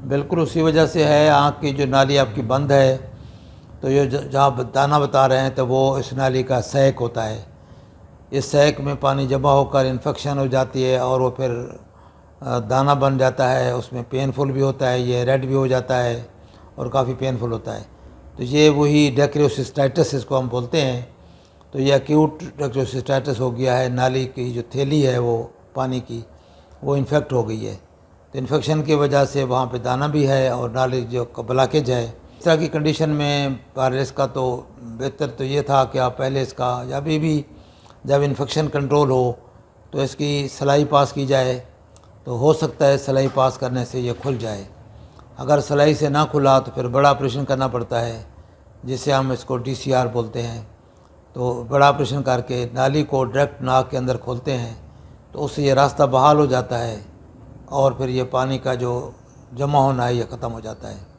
बिल्कुल उसी वजह से है। आँख की जो नाली आपकी बंद है, तो ये जहाँ दाना बता रहे हैं, तो वो इस नाली का सैक होता है। इस सैक में पानी जमा होकर इन्फेक्शन हो जाती है और वो फिर दाना बन जाता है। उसमें पेनफुल भी होता है, ये रेड भी हो जाता है और काफ़ी पेनफुल होता है। तो ये वही डेक्रियोसिस्टाइटिस इसको हम बोलते हैं। तो ये एक्यूट डेक्रियोसिस्टाइटिस हो गया है। नाली की जो थैली है वो पानी की, वो इन्फेक्ट हो गई है। तो इन्फेक्शन की वजह से वहाँ पे दाना भी है और नाली जो ब्लॉकेज है। इस तरह की कंडीशन में पारलिस का तो बेहतर तो ये था कि आप पहले इसका, या अभी भी जब इन्फेक्शन कंट्रोल हो तो इसकी सलाई पास की जाए, तो हो सकता है सलाई पास करने से ये खुल जाए। अगर सलाई से ना खुला तो फिर बड़ा ऑपरेशन करना पड़ता है, जिसे हम इसको DCR बोलते हैं। तो बड़ा ऑपरेशन करके नाली को डायरेक्ट नाक के अंदर खोलते हैं, तो उससे ये रास्ता बहाल हो जाता है और फिर ये पानी का जो जमा होना है ये ख़त्म हो जाता है।